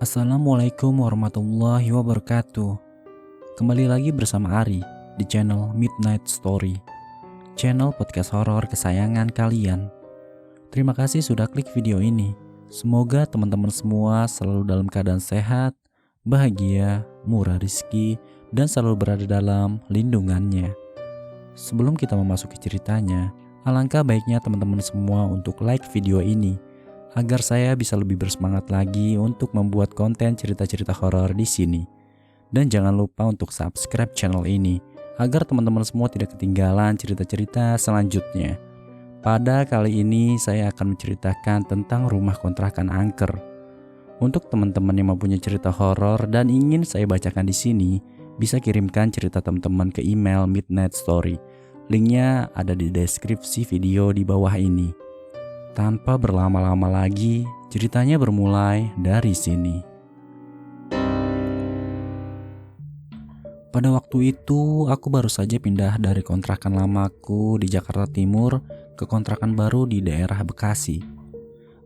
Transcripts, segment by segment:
Assalamualaikum warahmatullahi wabarakatuh. Kembali lagi bersama Ari di channel Midnight Story, channel podcast horor kesayangan kalian. Terima kasih sudah klik video ini. Semoga teman-teman semua selalu dalam keadaan sehat, bahagia, murah rezeki, dan selalu berada dalam lindungannya. Sebelum kita memasuki ceritanya, alangkah baiknya teman-teman semua untuk like video ini agar saya bisa lebih bersemangat lagi untuk membuat konten cerita-cerita horor di sini. Dan jangan lupa untuk subscribe channel ini agar teman-teman semua tidak ketinggalan cerita-cerita selanjutnya. Pada kali ini saya akan menceritakan tentang rumah kontrakan angker. Untuk teman-teman yang mempunyai cerita horor dan ingin saya bacakan di sini, bisa kirimkan cerita teman-teman ke email Midnight Story. Linknya ada di deskripsi video di bawah ini. Tanpa berlama-lama lagi, ceritanya bermulai dari sini. Pada waktu itu, aku baru saja pindah dari kontrakan lamaku di Jakarta Timur ke kontrakan baru di daerah Bekasi.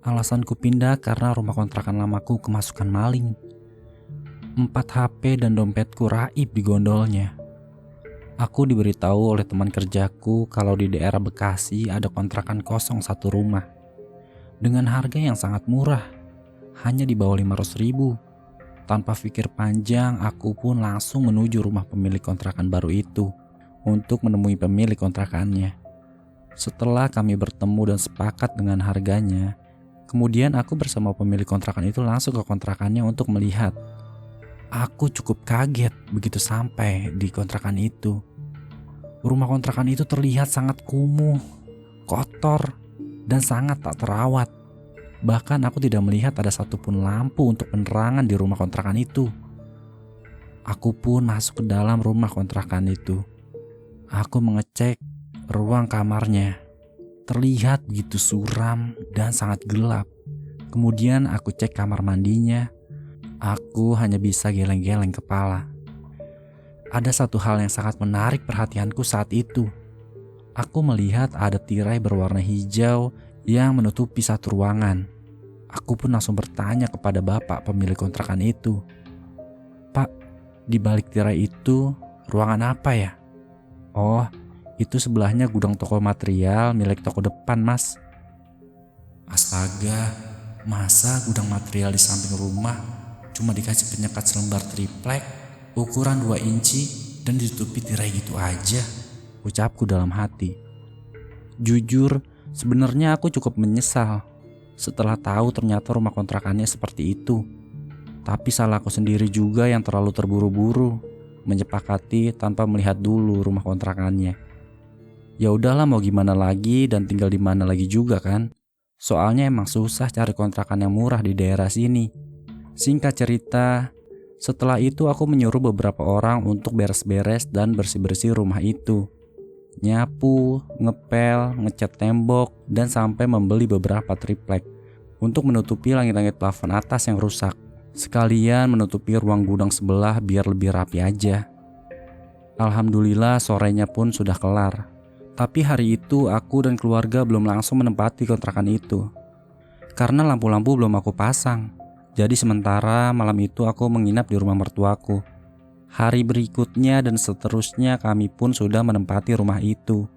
Alasanku pindah karena rumah kontrakan lamaku kemasukan maling. 4 HP dan dompetku raib di gondolnya. Aku diberitahu oleh teman kerjaku kalau di daerah Bekasi ada kontrakan kosong 1 rumah dengan harga yang sangat murah, hanya di bawah 500.000. Tanpa pikir panjang, aku pun langsung menuju rumah pemilik kontrakan baru itu untuk menemui pemilik kontrakannya. Setelah kami bertemu dan sepakat dengan harganya, kemudian aku bersama pemilik kontrakan itu langsung ke kontrakannya untuk melihat. Aku cukup kaget begitu sampai di kontrakan itu. Rumah kontrakan itu terlihat sangat kumuh, kotor, dan sangat tak terawat. Bahkan aku tidak melihat ada satupun lampu untuk penerangan di rumah kontrakan itu. Aku pun masuk ke dalam rumah kontrakan itu. Aku mengecek ruang kamarnya. Terlihat begitu suram dan sangat gelap. Kemudian aku cek kamar mandinya. Aku hanya bisa geleng-geleng kepala. Ada satu hal yang sangat menarik perhatianku saat itu. Aku melihat ada tirai berwarna hijau yang menutupi satu ruangan. Aku pun langsung bertanya kepada bapak pemilik kontrakan itu. "Pak, di balik tirai itu ruangan apa ya?" "Oh, itu sebelahnya gudang toko material milik toko depan, Mas." "Astaga, masa gudang material di samping rumah cuma dikasih penyekat selembar triplek ukuran 2 inci dan ditutupi tirai gitu aja?" ucapku dalam hati. Jujur, sebenarnya aku cukup menyesal setelah tahu ternyata rumah kontrakannya seperti itu. Tapi salahku sendiri juga yang terlalu terburu-buru menyepakati tanpa melihat dulu rumah kontrakannya. Ya udahlah, mau gimana lagi dan tinggal di mana lagi juga kan. Soalnya emang susah cari kontrakan yang murah di daerah sini. Singkat cerita, setelah itu aku menyuruh beberapa orang untuk beres-beres dan bersih-bersih rumah itu. Nyapu, ngepel, ngecat tembok, dan sampai membeli beberapa triplek untuk menutupi langit-langit plafon atas yang rusak. Sekalian menutupi ruang gudang sebelah biar lebih rapi aja. Alhamdulillah sorenya pun sudah kelar. Tapi hari itu aku dan keluarga belum langsung menempati kontrakan itu karena lampu-lampu belum aku pasang. Jadi sementara malam itu aku menginap di rumah mertuaku. Hari berikutnya dan seterusnya kami pun sudah menempati rumah itu.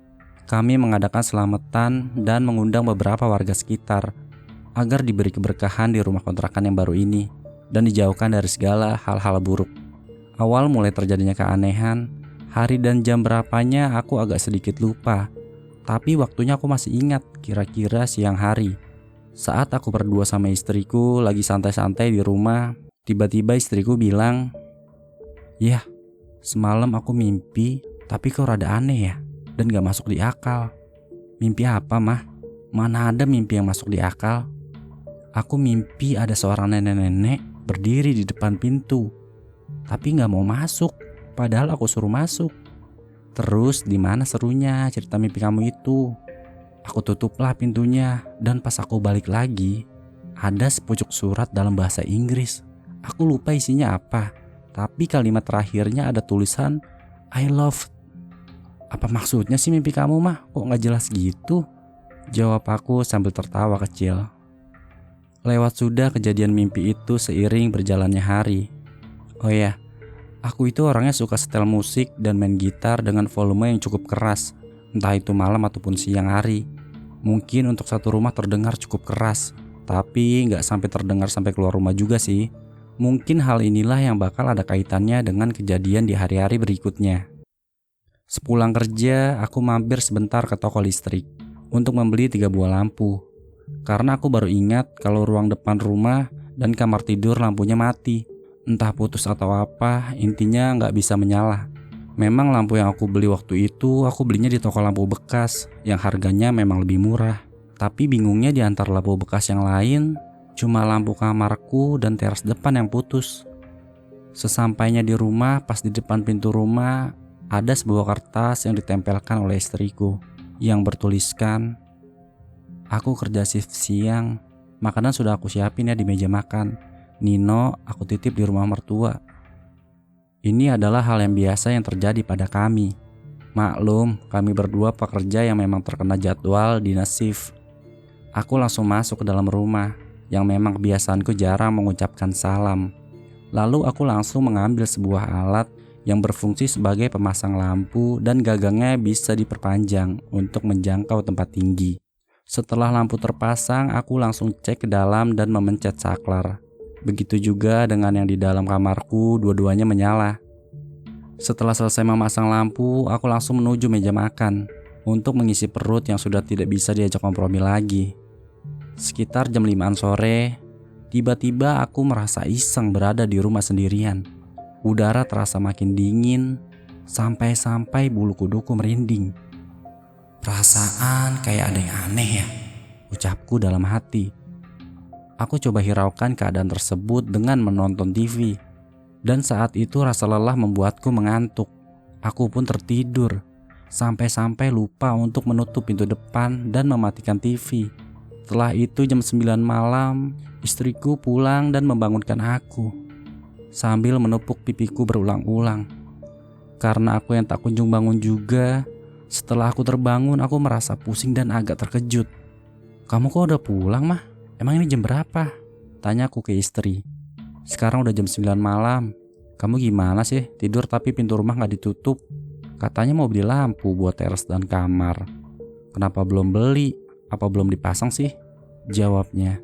Kami mengadakan selamatan dan mengundang beberapa warga sekitar agar diberi keberkahan di rumah kontrakan yang baru ini dan dijauhkan dari segala hal-hal buruk. Awal mulai terjadinya keanehan, hari dan jam berapanya aku agak sedikit lupa. Tapi waktunya aku masih ingat, kira-kira siang hari. Saat aku berdua sama istriku lagi santai-santai di rumah, tiba-tiba istriku bilang, "Yah, semalam aku mimpi, tapi kok rada aneh ya, dan gak masuk di akal." "Mimpi apa, Mah? Mana ada mimpi yang masuk di akal?" "Aku mimpi ada seorang nenek-nenek berdiri di depan pintu, tapi gak mau masuk, padahal aku suruh masuk." "Terus di mana serunya cerita mimpi kamu itu?" "Aku tutuplah pintunya, dan pas aku balik lagi, ada sepucuk surat dalam bahasa Inggris. Aku lupa isinya apa. Tapi kalimat terakhirnya ada tulisan I love." "Apa maksudnya sih mimpi kamu, Mah? Kok gak jelas gitu?" jawab aku sambil tertawa kecil. Lewat sudah kejadian mimpi itu seiring berjalannya hari. Oh ya, aku itu orangnya suka setel musik dan main gitar dengan volume yang cukup keras, entah itu malam ataupun siang hari. Mungkin untuk satu rumah terdengar cukup keras, tapi nggak sampai terdengar sampai keluar rumah juga sih. Mungkin hal inilah yang bakal ada kaitannya dengan kejadian di hari-hari berikutnya. Sepulang kerja, aku mampir sebentar ke toko listrik untuk membeli 3 buah lampu. Karena aku baru ingat kalau ruang depan rumah dan kamar tidur lampunya mati. Entah putus atau apa, intinya nggak bisa menyala. Memang lampu yang aku beli waktu itu, aku belinya di toko lampu bekas yang harganya memang lebih murah. Tapi bingungnya di antara lampu bekas yang lain, cuma lampu kamarku dan teras depan yang putus. Sesampainya di rumah, pas di depan pintu rumah, ada sebuah kertas yang ditempelkan oleh istriku yang bertuliskan, "Aku kerja shift siang, makanan sudah aku siapin ya di meja makan. Nino, aku titip di rumah mertua." Ini adalah hal yang biasa yang terjadi pada kami. Maklum, kami berdua pekerja yang memang terkena jadwal dinas shift. Aku langsung masuk ke dalam rumah, yang memang kebiasaanku jarang mengucapkan salam. Lalu aku langsung mengambil sebuah alat yang berfungsi sebagai pemasang lampu dan gagangnya bisa diperpanjang untuk menjangkau tempat tinggi. Setelah lampu terpasang, aku langsung cek ke dalam dan memencet saklar. Begitu juga dengan yang di dalam kamarku, dua-duanya menyala. Setelah selesai memasang lampu, aku langsung menuju meja makan untuk mengisi perut yang sudah tidak bisa diajak kompromi lagi. Sekitar jam 5-an sore, tiba-tiba aku merasa iseng berada di rumah sendirian. Udara terasa makin dingin, sampai-sampai bulu kuduku merinding. "Perasaan kayak ada yang aneh ya," ucapku dalam hati. Aku coba hiraukan keadaan tersebut dengan menonton TV. Dan saat itu rasa lelah membuatku mengantuk. Aku pun tertidur, sampai-sampai lupa untuk menutup pintu depan dan mematikan TV. Setelah itu jam 9 malam, istriku pulang dan membangunkan aku sambil menepuk pipiku berulang-ulang. Karena aku yang tak kunjung bangun juga, setelah aku terbangun aku merasa pusing dan agak terkejut. "Kamu kok udah pulang, Mah? Emang ini jam berapa?" Tanyaku ke istri. "Sekarang udah jam 9 malam. Kamu gimana sih? Tidur tapi pintu rumah gak ditutup. Katanya mau beli lampu buat teras dan kamar. Kenapa belum beli? Apa belum dipasang sih?" Jawabnya.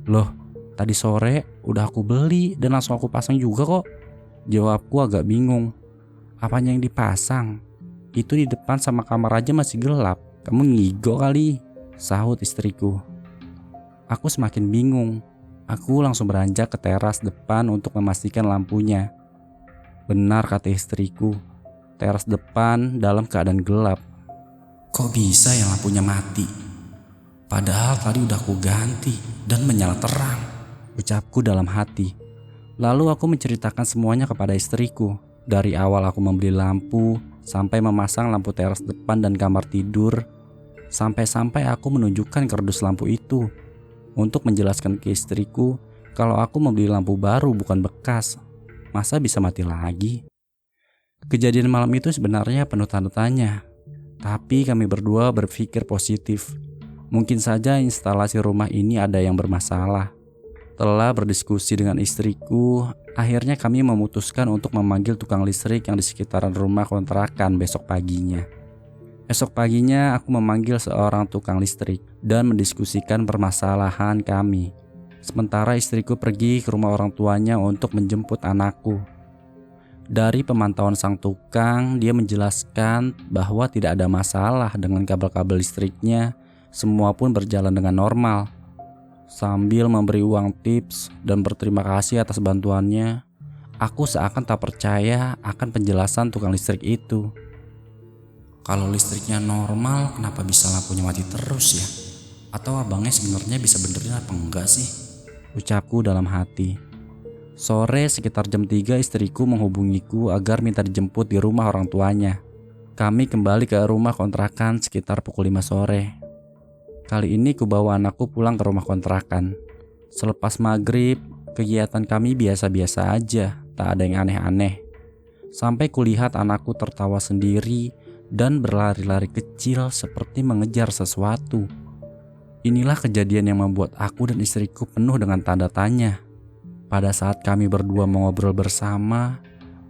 "Loh, tadi sore udah aku beli dan langsung aku pasang juga kok." Jawabku agak bingung. "Apanya yang dipasang? Itu di depan sama kamar aja masih gelap. Kamu ngigo kali," sahut istriku. Aku semakin bingung. Aku langsung beranjak ke teras depan untuk memastikan lampunya. Benar kata istriku, teras depan dalam keadaan gelap. "Kok bisa ya lampunya mati? Padahal tadi udah aku ganti dan menyala terang," ucapku dalam hati. Lalu aku menceritakan semuanya kepada istriku. Dari awal aku membeli lampu, sampai memasang lampu teras depan dan kamar tidur, sampai-sampai aku menunjukkan kardus lampu itu untuk menjelaskan ke istriku kalau aku membeli lampu baru bukan bekas. Masa bisa mati lagi? Kejadian malam itu sebenarnya penuh tanda tanya. Tapi kami berdua berpikir positif. Mungkin saja instalasi rumah ini ada yang bermasalah. Setelah berdiskusi dengan istriku, akhirnya kami memutuskan untuk memanggil tukang listrik yang di sekitaran rumah kontrakan besok paginya. Esok paginya aku memanggil seorang tukang listrik dan mendiskusikan permasalahan kami. Sementara istriku pergi ke rumah orang tuanya untuk menjemput anakku. Dari pemantauan sang tukang, dia menjelaskan bahwa tidak ada masalah dengan kabel-kabel listriknya, semua pun berjalan dengan normal. Sambil memberi uang tips dan berterima kasih atas bantuannya, aku seakan tak percaya akan penjelasan tukang listrik itu. "Kalau listriknya normal, kenapa bisa lampunya mati terus ya? Atau abangnya sebenarnya bisa benerin apa enggak sih?" ucapku dalam hati. Sore sekitar jam 3 istriku menghubungiku agar minta dijemput di rumah orang tuanya. Kami kembali ke rumah kontrakan sekitar pukul 5 sore. Kali ini kubawa anakku pulang ke rumah kontrakan. Selepas maghrib, kegiatan kami biasa-biasa aja, tak ada yang aneh-aneh. Sampai kulihat anakku tertawa sendiri dan berlari-lari kecil seperti mengejar sesuatu. Inilah kejadian yang membuat aku dan istriku penuh dengan tanda tanya. Pada saat kami berdua mengobrol bersama,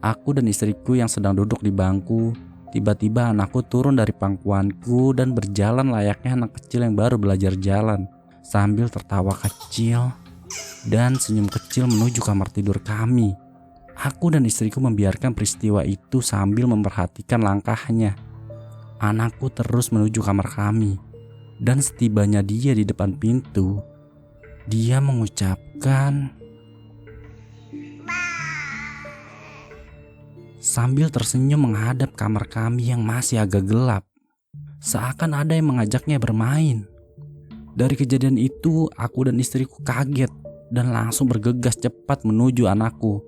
aku dan istriku yang sedang duduk di bangku, tiba-tiba anakku turun dari pangkuanku dan berjalan layaknya anak kecil yang baru belajar jalan, sambil tertawa kecil dan senyum kecil menuju kamar tidur kami. Aku dan istriku membiarkan peristiwa itu sambil memperhatikan langkahnya. Anakku terus menuju kamar kami, dan setibanya dia di depan pintu, dia mengucapkan sambil tersenyum menghadap kamar kami yang masih agak gelap, seakan ada yang mengajaknya bermain. Dari kejadian itu, aku dan istriku kaget dan langsung bergegas cepat menuju anakku.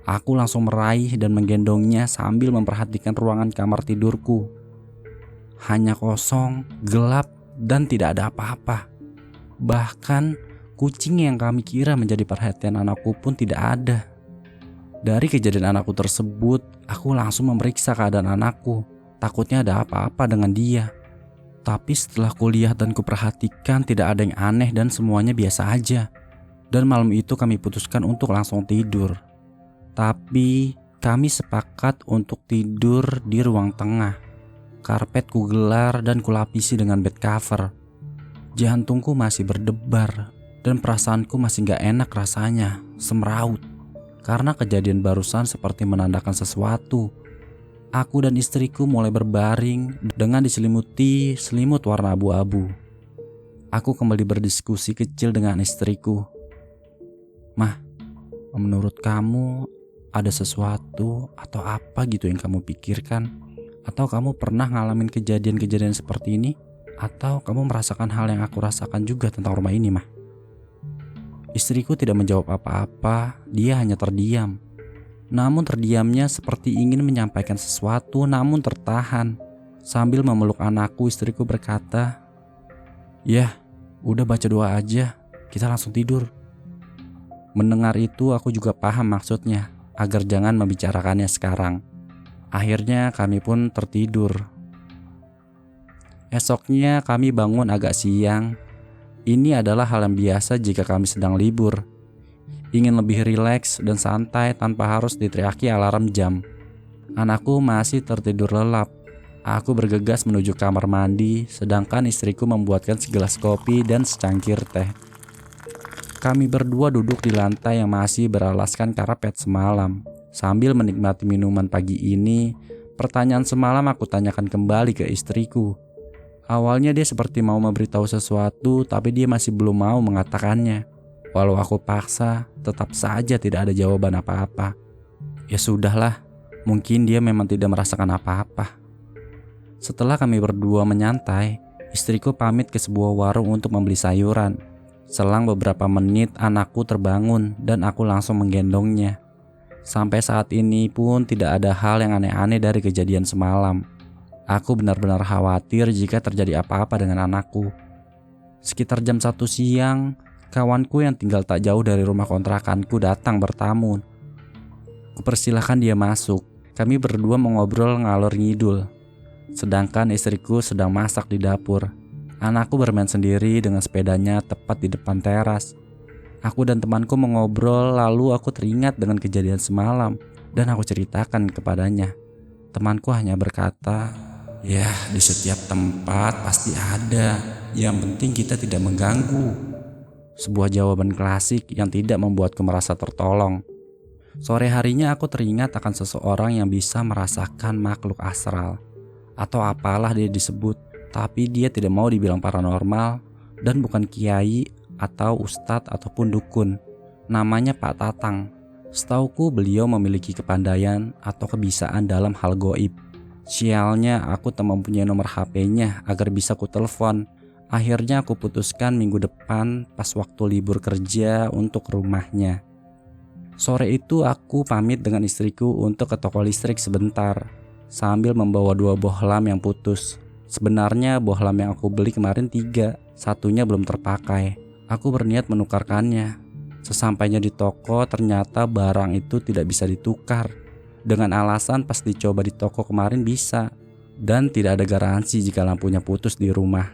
Aku langsung meraih dan menggendongnya sambil memperhatikan ruangan kamar tidurku. Hanya kosong, gelap, dan tidak ada apa-apa. Bahkan kucing yang kami kira menjadi perhatian anakku pun tidak ada. Dari kejadian anakku tersebut, aku langsung memeriksa keadaan anakku. Takutnya ada apa-apa dengan dia. Tapi setelah kuliah dan kuperhatikan, tidak ada yang aneh dan semuanya biasa aja. Dan malam itu kami putuskan untuk langsung tidur. Tapi kami sepakat untuk tidur di ruang tengah. Karpet kugelar dan kulapisi dengan bed cover. Jantungku masih berdebar dan perasaanku masih gak enak rasanya, semeraut. Karena kejadian barusan seperti menandakan sesuatu. Aku dan istriku mulai berbaring dengan diselimuti selimut warna abu-abu. Aku kembali berdiskusi kecil dengan istriku. Mah, menurut kamu ada sesuatu atau apa gitu yang kamu pikirkan? Atau kamu pernah ngalamin kejadian-kejadian seperti ini? Atau kamu merasakan hal yang aku rasakan juga tentang rumah ini, Mah? Istriku tidak menjawab apa-apa, dia hanya terdiam. Namun terdiamnya seperti ingin menyampaikan sesuatu namun tertahan. Sambil memeluk anakku, istriku berkata, "Ya, udah baca doa aja, kita langsung tidur." Mendengar itu aku juga paham maksudnya, agar jangan membicarakannya sekarang. Akhirnya kami pun tertidur. Esoknya kami bangun agak siang. Ini adalah hal yang biasa jika kami sedang libur. Ingin lebih rileks dan santai tanpa harus diteriaki alarm jam. Anakku masih tertidur lelap. Aku bergegas menuju kamar mandi, sedangkan istriku membuatkan segelas kopi dan secangkir teh. Kami berdua duduk di lantai yang masih beralaskan karpet semalam. Sambil menikmati minuman pagi ini, pertanyaan semalam aku tanyakan kembali ke istriku. Awalnya dia seperti mau memberitahu sesuatu, tapi dia masih belum mau mengatakannya. Walau aku paksa, tetap saja tidak ada jawaban apa-apa. Ya sudahlah, mungkin dia memang tidak merasakan apa-apa. Setelah kami berdua menyantai, istriku pamit ke sebuah warung untuk membeli sayuran. Selang beberapa menit anakku terbangun dan aku langsung menggendongnya. Sampai saat ini pun tidak ada hal yang aneh-aneh dari kejadian semalam. Aku benar-benar khawatir jika terjadi apa-apa dengan anakku. Sekitar jam 1 siang, kawanku yang tinggal tak jauh dari rumah kontrakanku datang bertamu. Kupersilahkan dia masuk. Kami berdua mengobrol ngalor ngidul. Sedangkan istriku sedang masak di dapur. Anakku bermain sendiri dengan sepedanya tepat di depan teras. Aku dan temanku mengobrol, lalu aku teringat dengan kejadian semalam dan aku ceritakan kepadanya. Temanku hanya berkata, "Ya, di setiap tempat pasti ada. Yang penting kita tidak mengganggu." Sebuah jawaban klasik yang tidak membuatku merasa tertolong. Sore harinya aku teringat akan seseorang yang bisa merasakan makhluk astral, atau apalah dia disebut. Tapi dia tidak mau dibilang paranormal dan bukan kiai atau ustadz ataupun dukun. Namanya Pak Tatang. Setauku beliau memiliki kepandaian atau kebisaan dalam hal goib. Sialnya aku tak mempunyai nomor HP-nya agar bisa ku telepon. Akhirnya aku putuskan minggu depan pas waktu libur kerja untuk ke rumahnya. Sore itu aku pamit dengan istriku untuk ke toko listrik sebentar, sambil membawa 2 bohlam yang putus. Sebenarnya bohlam yang aku beli kemarin 3, satunya belum terpakai. Aku berniat menukarkannya. Sesampainya di toko, ternyata barang itu tidak bisa ditukar. Dengan alasan pas dicoba di toko kemarin bisa, dan tidak ada garansi jika lampunya putus di rumah.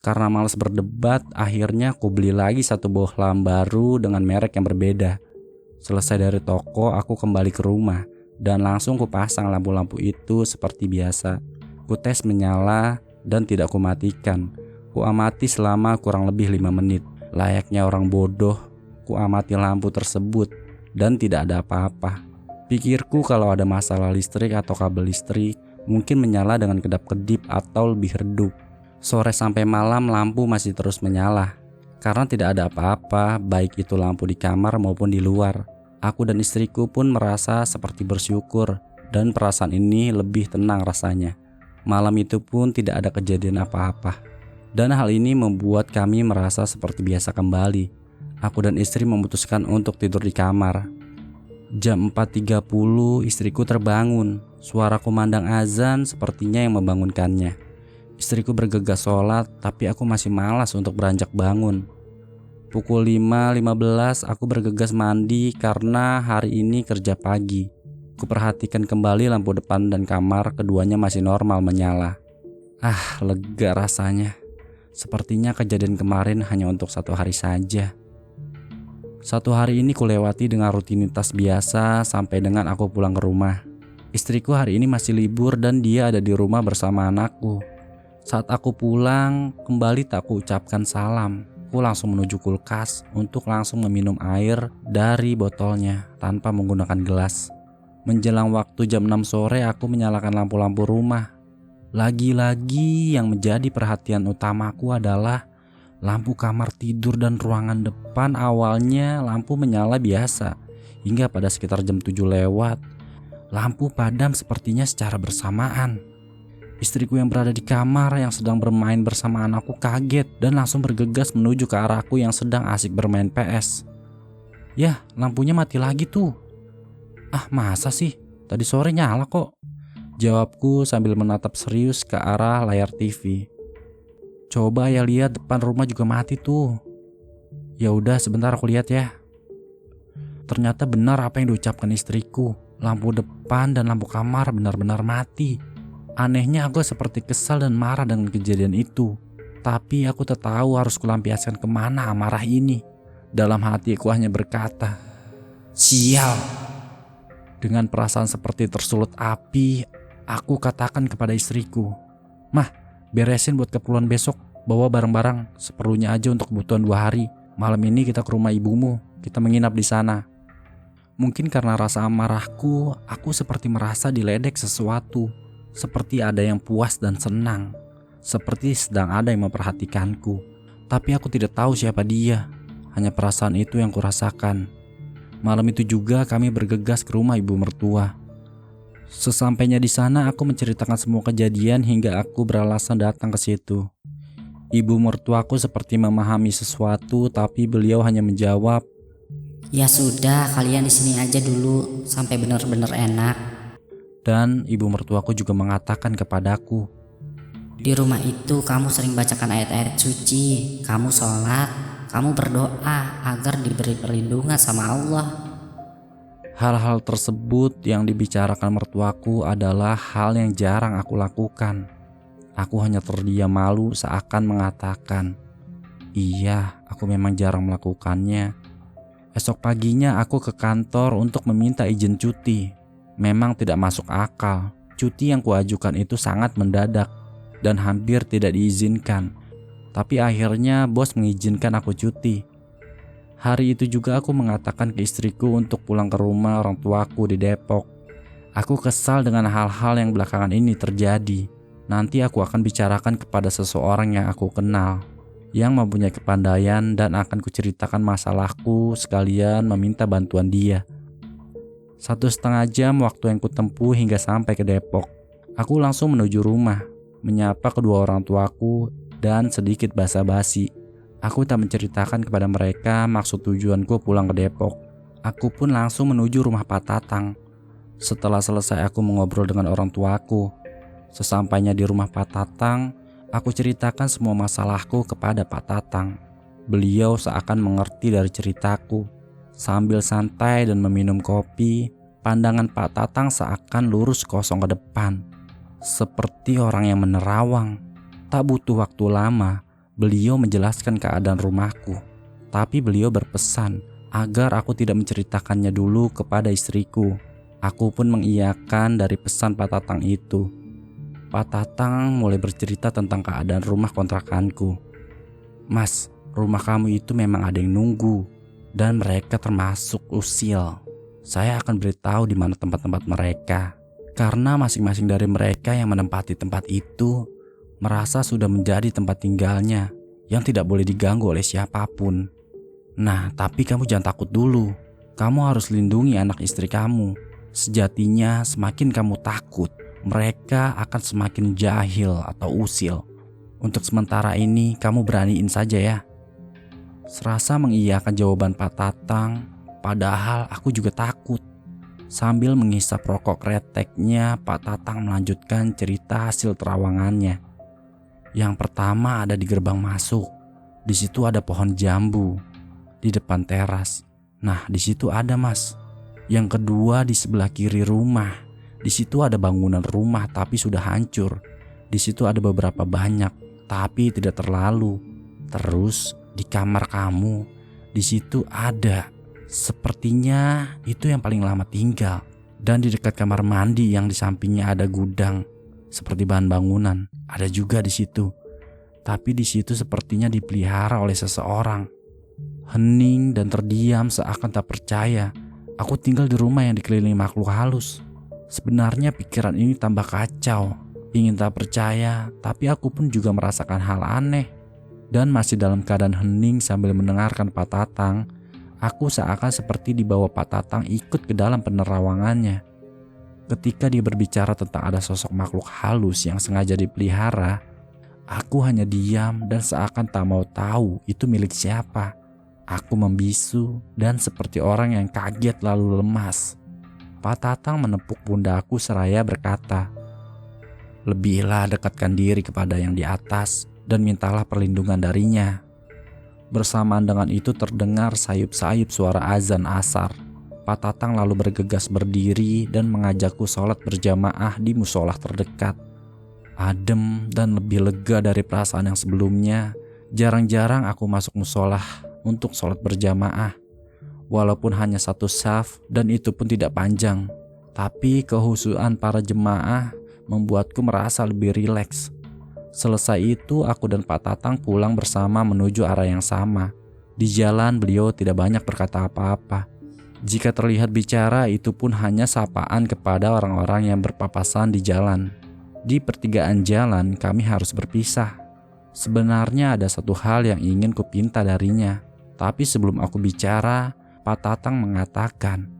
Karena malas berdebat, akhirnya aku beli lagi satu bohlam baru dengan merek yang berbeda. Selesai dari toko, aku kembali ke rumah dan langsung kupasang lampu-lampu itu seperti biasa. Ku tes menyala dan tidak kumatikan. Ku amati selama kurang lebih 5 menit. Layaknya orang bodoh, ku amati lampu tersebut dan tidak ada apa-apa. Pikirku kalau ada masalah listrik atau kabel listrik, mungkin menyala dengan kedap-kedip atau lebih redup. Sore sampai malam lampu masih terus menyala. Karena tidak ada apa-apa, baik itu lampu di kamar maupun di luar. Aku dan istriku pun merasa seperti bersyukur dan perasaan ini lebih tenang rasanya. Malam itu pun tidak ada kejadian apa-apa. Dan hal ini membuat kami merasa seperti biasa kembali. Aku dan istri memutuskan untuk tidur di kamar. Jam 4.30 istriku terbangun. Suara kumandang azan sepertinya yang membangunkannya. Istriku bergegas sholat, tapi aku masih malas untuk beranjak bangun. Pukul 5.15 aku bergegas mandi karena hari ini kerja pagi. Kuperhatikan kembali lampu depan dan kamar, keduanya masih normal menyala. Lega rasanya. Sepertinya kejadian kemarin hanya untuk 1 hari saja. 1 hari ini kulewati dengan rutinitas biasa sampai dengan aku pulang ke rumah. Istriku hari ini masih libur dan dia ada di rumah bersama anakku. Saat aku pulang, kembali tak kuucapkan salam. Aku langsung menuju kulkas untuk langsung meminum air dari botolnya tanpa menggunakan gelas. Menjelang waktu jam 6 sore aku menyalakan lampu-lampu rumah. Lagi-lagi yang menjadi perhatian utamaku adalah lampu kamar tidur dan ruangan depan. Awalnya lampu menyala biasa hingga pada sekitar jam 7 lewat. Lampu padam sepertinya secara bersamaan. Istriku yang berada di kamar yang sedang bermain bersama anakku kaget dan langsung bergegas menuju ke arahku yang sedang asik bermain PS. "Yah, lampunya mati lagi tuh." Masa sih? Tadi sore nyala kok," jawabku sambil menatap serius ke arah layar TV. "Coba ya lihat depan rumah juga mati tuh." "Ya udah sebentar aku lihat ya." Ternyata benar apa yang diucapkan istriku. Lampu depan dan lampu kamar benar-benar mati. Anehnya aku seperti kesal dan marah dengan kejadian itu. Tapi aku tak tahu harus kulampiaskan kemana amarah ini. Dalam hati aku hanya berkata, "Sial." Dengan perasaan seperti tersulut api, aku katakan kepada istriku, "Mah, beresin buat keperluan besok. Bawa barang-barang seperlunya aja untuk kebutuhan 2 hari. Malam ini kita ke rumah ibumu, kita menginap di sana." Mungkin karena rasa amarahku, aku seperti merasa diledek sesuatu. Seperti ada yang puas dan senang. Seperti sedang ada yang memperhatikanku. Tapi aku tidak tahu siapa dia. Hanya perasaan itu yang kurasakan. Malam itu juga kami bergegas ke rumah ibu mertua. Sesampainya di sana aku menceritakan semua kejadian hingga aku beralasan datang ke situ. Ibu mertuaku seperti memahami sesuatu, tapi beliau hanya menjawab, "Ya sudah, kalian di sini aja dulu sampai benar-benar enak." Dan ibu mertuaku juga mengatakan kepadaku, "Di rumah itu kamu sering bacakan ayat-ayat suci, kamu sholat, kamu berdoa agar diberi perlindungan sama Allah." Hal-hal tersebut yang dibicarakan mertuaku adalah hal yang jarang aku lakukan. Aku hanya terdiam malu seakan mengatakan, "Iya, aku memang jarang melakukannya." Esok paginya aku ke kantor untuk meminta izin cuti. Memang tidak masuk akal. Cuti yang kuajukan itu sangat mendadak dan hampir tidak diizinkan. Tapi akhirnya bos mengizinkan aku cuti. Hari itu juga aku mengatakan ke istriku untuk pulang ke rumah orang tuaku di Depok. Aku kesal dengan hal-hal yang belakangan ini terjadi. Nanti aku akan bicarakan kepada seseorang yang aku kenal, yang mempunyai kepandaian, dan akan kuceritakan masalahku sekalian meminta bantuan dia. 1,5 jam waktu yang kutempuh hingga sampai ke Depok. Aku langsung menuju rumah, menyapa kedua orang tuaku, dan sedikit basa-basi. Aku tak menceritakan kepada mereka maksud tujuanku pulang ke Depok. Aku pun langsung menuju rumah Pak Tatang. Setelah selesai aku mengobrol dengan orang tuaku. Sesampainya di rumah Pak Tatang, aku ceritakan semua masalahku kepada Pak Tatang. Beliau seakan mengerti dari ceritaku. Sambil santai dan meminum kopi, pandangan Pak Tatang seakan lurus kosong ke depan. Seperti orang yang menerawang. Tak butuh waktu lama, Beliau menjelaskan keadaan rumahku, tapi beliau berpesan agar aku tidak menceritakannya dulu kepada istriku. Aku pun mengiyakan dari pesan Pak Tatang itu. Pak Tatang mulai bercerita tentang keadaan rumah kontrakanku. "Mas, rumah kamu itu memang ada yang nunggu, dan mereka termasuk usil. Saya akan beritahu di mana tempat-tempat mereka, karena masing-masing dari mereka yang menempati tempat itu merasa sudah menjadi tempat tinggalnya yang tidak boleh diganggu oleh siapapun. Nah, tapi kamu jangan takut dulu. Kamu harus lindungi anak istri kamu. Sejatinya semakin kamu takut, mereka akan semakin jahil atau usil. Untuk sementara ini kamu beraniin saja ya." Serasa mengiyakan jawaban Pak Tatang, padahal aku juga takut. Sambil menghisap rokok kreteknya, Pak Tatang melanjutkan cerita hasil terawangannya. Yang pertama ada di gerbang masuk. Di situ ada pohon jambu di depan teras. Nah, di situ ada, Mas. Yang kedua di sebelah kiri rumah. Di situ ada bangunan rumah tapi sudah hancur. Di situ ada beberapa banyak, tapi tidak terlalu. Terus di kamar kamu, di situ ada. Sepertinya itu yang paling lama tinggal. Dan di dekat kamar mandi yang di sampingnya ada gudang, seperti bahan bangunan, ada juga di situ. Tapi di situ sepertinya dipelihara oleh seseorang. Hening dan terdiam seakan tak percaya. Aku tinggal di rumah yang dikelilingi makhluk halus. Sebenarnya pikiran ini tambah kacau. Ingin tak percaya, tapi aku pun juga merasakan hal aneh. Dan masih dalam keadaan hening sambil mendengarkan Pak Tatang, aku seakan seperti dibawa Pak Tatang ikut ke dalam penerawangannya. Ketika dia berbicara tentang ada sosok makhluk halus yang sengaja dipelihara, aku hanya diam dan seakan tak mau tahu itu milik siapa. Aku membisu dan seperti orang yang kaget lalu lemas. Pak Tatang menepuk pundakku seraya berkata, "Lebihlah dekatkan diri kepada yang di atas dan mintalah perlindungan darinya." Bersamaan dengan itu terdengar sayup-sayup suara azan asar. Pak Tatang lalu bergegas berdiri dan mengajakku sholat berjamaah di musola terdekat. Adem dan lebih lega dari perasaan yang sebelumnya. Jarang-jarang aku masuk musola untuk sholat berjamaah. Walaupun hanya satu shaf dan itu pun tidak panjang. Tapi kehusuan para jemaah membuatku merasa lebih rileks. Selesai itu aku dan Pak Tatang pulang bersama menuju arah yang sama. Di jalan beliau tidak banyak berkata apa-apa. Jika terlihat bicara itu pun hanya sapaan kepada orang-orang yang berpapasan di jalan. Di pertigaan jalan kami harus berpisah. Sebenarnya ada satu hal yang ingin kupinta darinya. Tapi sebelum aku bicara, Pak Tatang mengatakan,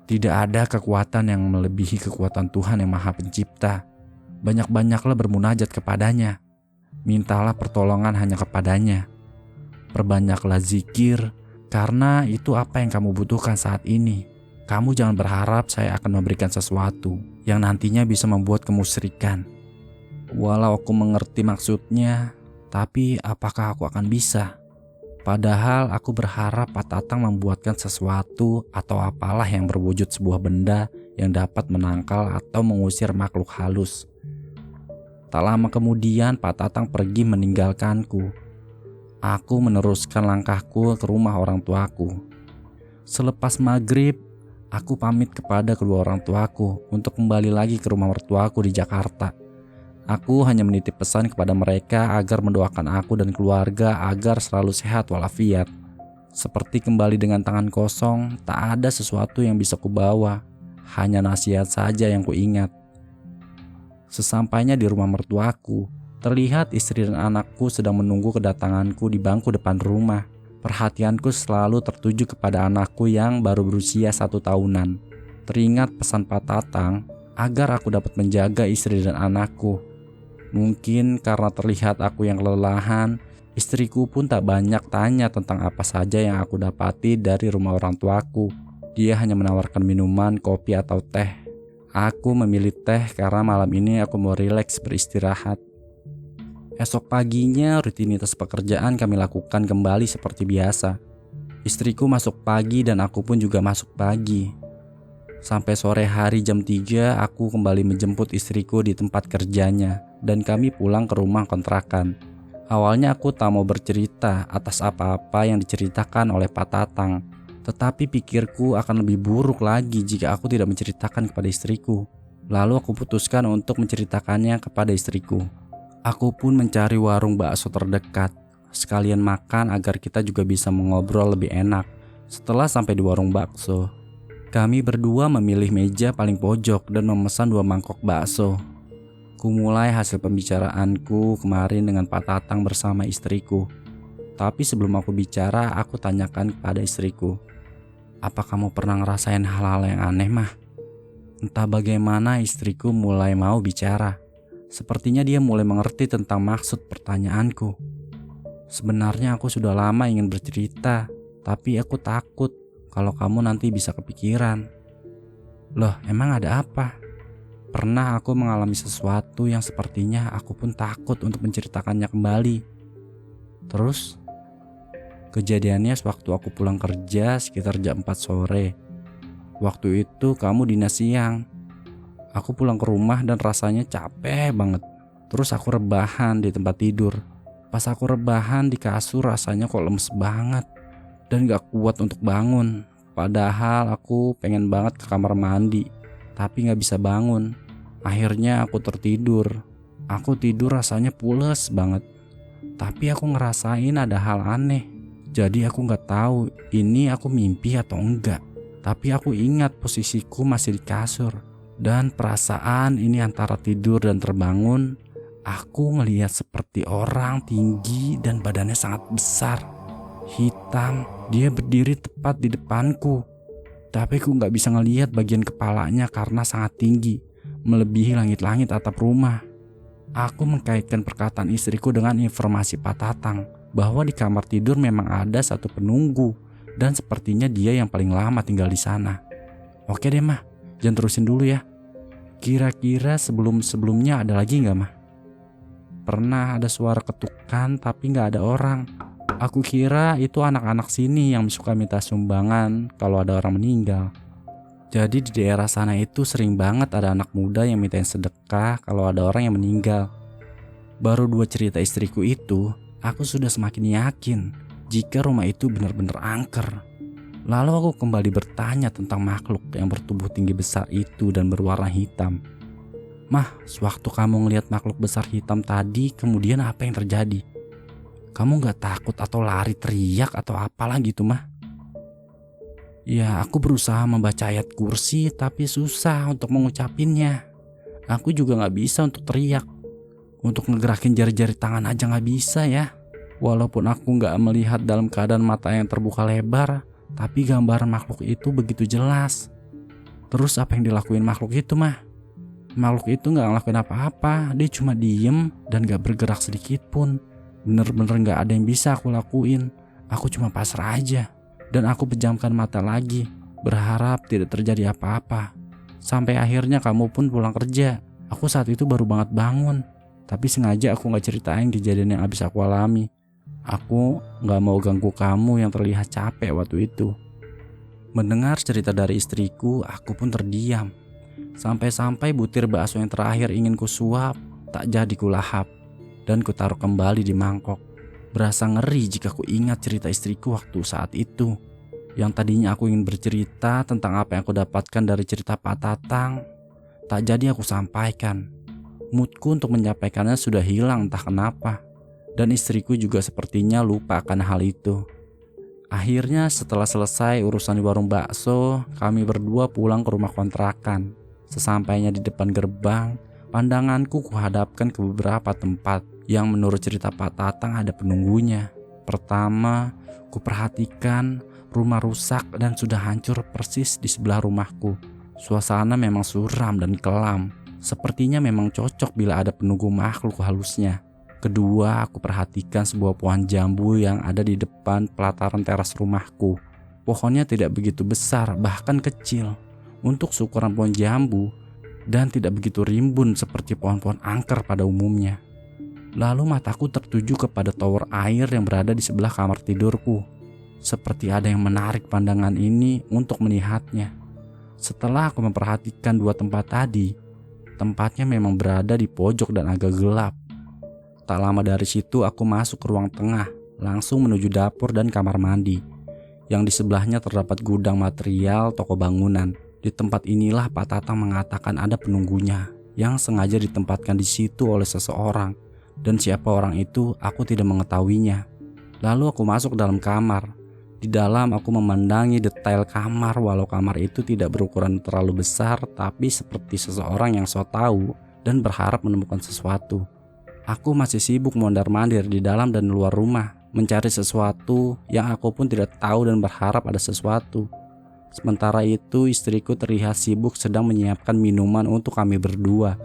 "Tidak ada kekuatan yang melebihi kekuatan Tuhan yang Maha Pencipta. Banyak-banyaklah bermunajat kepadanya. Mintalah pertolongan hanya kepadanya. Perbanyaklah zikir, karena itu apa yang kamu butuhkan saat ini. Kamu jangan berharap saya akan memberikan sesuatu yang nantinya bisa membuat kemusyrikan. Walau aku mengerti maksudnya, tapi apakah aku akan bisa? Padahal aku berharap Pak Tatang membuatkan sesuatu atau apalah yang berwujud sebuah benda yang dapat menangkal atau mengusir makhluk halus." Tak lama kemudian Pak Tatang pergi meninggalkanku. Aku meneruskan langkahku ke rumah orang tuaku. Selepas maghrib, aku pamit kepada kedua orang tuaku untuk kembali lagi ke rumah mertuaku di Jakarta. Aku hanya menitip pesan kepada mereka agar mendoakan aku dan keluarga agar selalu sehat walafiat. Seperti kembali dengan tangan kosong, tak ada sesuatu yang bisa kubawa, hanya nasihat saja yang kuingat. Sesampainya di rumah mertuaku, terlihat istri dan anakku sedang menunggu kedatanganku di bangku depan rumah. Perhatianku selalu tertuju kepada anakku yang baru berusia 1 tahunan. Teringat pesan Pak Tatang agar aku dapat menjaga istri dan anakku. Mungkin karena terlihat aku yang kelelahan, istriku pun tak banyak tanya tentang apa saja yang aku dapati dari rumah orang tuaku. Dia hanya menawarkan minuman, kopi atau teh. Aku memilih teh karena malam ini aku mau rileks beristirahat. Esok paginya rutinitas pekerjaan kami lakukan kembali seperti biasa. Istriku masuk pagi dan aku pun juga masuk pagi. Sampai sore hari jam 3 aku kembali menjemput istriku di tempat kerjanya dan kami pulang ke rumah kontrakan. Awalnya aku tak mau bercerita atas apa-apa yang diceritakan oleh Pak Tatang. Tetapi pikirku akan lebih buruk lagi jika aku tidak menceritakan kepada istriku. Lalu aku putuskan untuk menceritakannya kepada istriku. Aku pun mencari warung bakso terdekat, sekalian makan agar kita juga bisa mengobrol lebih enak. Setelah sampai di warung bakso, kami berdua memilih meja paling pojok dan memesan 2 mangkok bakso. Ku mulai hasil pembicaraanku kemarin dengan Pak Tatang bersama istriku. Tapi sebelum aku bicara, aku tanyakan kepada istriku, "Apa kamu pernah ngerasain hal-hal yang aneh, Mah?" Entah bagaimana istriku mulai mau bicara. Sepertinya dia mulai mengerti tentang maksud pertanyaanku. Sebenarnya aku sudah lama ingin bercerita, tapi aku takut kalau kamu nanti bisa kepikiran. Loh, emang ada apa? Pernah aku mengalami sesuatu yang sepertinya aku pun takut untuk menceritakannya kembali. Terus, kejadiannya sewaktu aku pulang kerja sekitar jam 4 sore. Waktu itu kamu dinas siang. Aku pulang ke rumah dan rasanya capek banget. Terus aku rebahan di tempat tidur. Pas aku rebahan di kasur rasanya kok lemes banget dan gak kuat untuk bangun. Padahal aku pengen banget ke kamar mandi, tapi gak bisa bangun. Akhirnya aku tertidur. Aku tidur rasanya pules banget. Tapi aku ngerasain ada hal aneh. Jadi aku gak tahu ini aku mimpi atau enggak. Tapi aku ingat posisiku masih di kasur. Dan perasaan ini antara tidur dan terbangun, aku ngelihat seperti orang tinggi dan badannya sangat besar. Hitam, dia berdiri tepat di depanku. Tapi aku gak bisa ngelihat bagian kepalanya karena sangat tinggi, melebihi langit-langit atap rumah. Aku mengkaitkan perkataan istriku dengan informasi Pak Tatang bahwa di kamar tidur memang ada satu penunggu. Dan sepertinya dia yang paling lama tinggal di sana. Oke deh, Mah, jangan terusin dulu ya. Kira-kira sebelumnya ada lagi gak, Mah? Pernah ada suara ketukan tapi gak ada orang. Aku kira itu anak-anak sini yang suka minta sumbangan kalau ada orang meninggal. Jadi di daerah sana itu sering banget ada anak muda yang mintain sedekah kalau ada orang yang meninggal. Baru 2 cerita istriku itu, aku sudah semakin yakin jika rumah itu benar-benar angker. Lalu aku kembali bertanya tentang makhluk yang bertubuh tinggi besar itu dan berwarna hitam. Mah, sewaktu kamu ngelihat makhluk besar hitam tadi, kemudian apa yang terjadi? Kamu gak takut atau lari teriak atau apalah gitu, Mah? Ya, aku berusaha membaca ayat kursi tapi susah untuk mengucapinnya. Aku juga gak bisa untuk teriak. Untuk ngegerakin jari-jari tangan aja gak bisa ya. Walaupun aku gak melihat dalam keadaan mata yang terbuka lebar, tapi gambaran makhluk itu begitu jelas. Terus apa yang dilakuin makhluk itu, Mah? Makhluk itu gak ngelakuin apa-apa. Dia cuma diem dan gak bergerak sedikit pun. Bener-bener gak ada yang bisa aku lakuin. Aku cuma pasrah aja. Dan aku pejamkan mata lagi, berharap tidak terjadi apa-apa. Sampai akhirnya kamu pun pulang kerja. Aku saat itu baru banget bangun. Tapi sengaja aku gak ceritain kejadian yang habis aku alami. Aku gak mau ganggu kamu yang terlihat capek waktu itu. Mendengar cerita dari istriku, aku pun terdiam. Sampai-sampai butir bakso yang terakhir ingin kusuap, tak jadi kulahap. Dan kutaruh kembali di mangkok. Berasa ngeri jika ku ingat cerita istriku waktu saat itu. Yang tadinya aku ingin bercerita tentang apa yang aku dapatkan dari cerita Pak Tatang, tak jadi aku sampaikan. Moodku untuk menyampaikannya sudah hilang entah kenapa. Dan istriku juga sepertinya lupa akan hal itu. Akhirnya setelah selesai urusan di warung bakso, kami berdua pulang ke rumah kontrakan. Sesampainya di depan gerbang, pandanganku kuhadapkan ke beberapa tempat yang menurut cerita Pak Tatang ada penunggunya. Pertama, kuperhatikan rumah rusak dan sudah hancur persis di sebelah rumahku. Suasana memang suram dan kelam. Sepertinya memang cocok bila ada penunggu makhluk halusnya. Kedua, aku perhatikan sebuah pohon jambu yang ada di depan pelataran teras rumahku. Pohonnya tidak begitu besar, bahkan kecil untuk seukuran pohon jambu dan tidak begitu rimbun seperti pohon-pohon angker pada umumnya. Lalu mataku tertuju kepada tower air yang berada di sebelah kamar tidurku. Seperti ada yang menarik pandangan ini untuk melihatnya. Setelah aku memperhatikan 2 tempat tadi, tempatnya memang berada di pojok dan agak gelap. Tak lama dari situ aku masuk ke ruang tengah, langsung menuju dapur dan kamar mandi. Yang di sebelahnya terdapat gudang material toko bangunan. Di tempat inilah Pak Tatang mengatakan ada penunggunya yang sengaja ditempatkan di situ oleh seseorang. Dan siapa orang itu aku tidak mengetahuinya. Lalu aku masuk ke dalam kamar. Di dalam aku memandangi detail kamar, walau kamar itu tidak berukuran terlalu besar, tapi seperti seseorang yang so tahu dan berharap menemukan sesuatu. Aku masih sibuk mondar-mandir di dalam dan luar rumah, mencari sesuatu yang aku pun tidak tahu dan berharap ada sesuatu. Sementara itu istriku terlihat sibuk sedang menyiapkan minuman untuk kami berdua.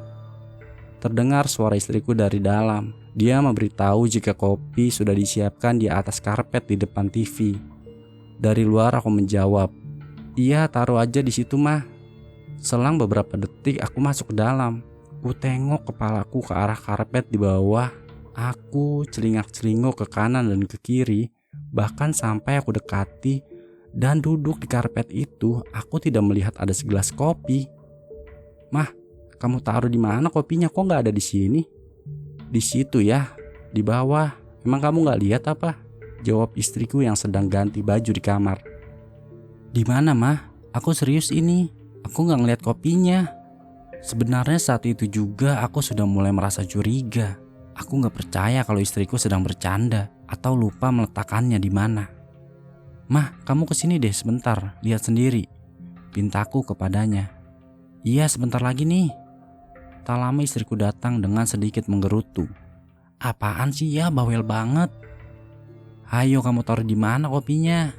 Terdengar suara istriku dari dalam. Dia memberitahu jika kopi sudah disiapkan di atas karpet di depan TV. Dari luar aku menjawab, "Iya, taruh aja di situ mah." Selang beberapa detik aku masuk ke dalam. Ku tengok kepalaku ke arah karpet di bawah. Aku celingak-celinguk ke kanan dan ke kiri. Bahkan sampai aku dekati dan duduk di karpet itu, aku tidak melihat ada segelas kopi. "Mah, kamu taruh di mana kopinya? Kok nggak ada di sini?" "Di situ ya, di bawah. Emang kamu nggak lihat apa?" jawab istriku yang sedang ganti baju di kamar. "Di mana mah? Aku serius ini. Aku nggak ngeliat kopinya." Sebenarnya saat itu juga aku sudah mulai merasa curiga. Aku nggak percaya kalau istriku sedang bercanda atau lupa meletakkannya di mana. "Mah, kamu kesini deh sebentar, lihat sendiri," pintaku kepadanya. "Iya, sebentar lagi nih." Tak lama istriku datang dengan sedikit menggerutu. "Apaan sih ya, bawel banget." "Ayo kamu taruh di mana kopinya?"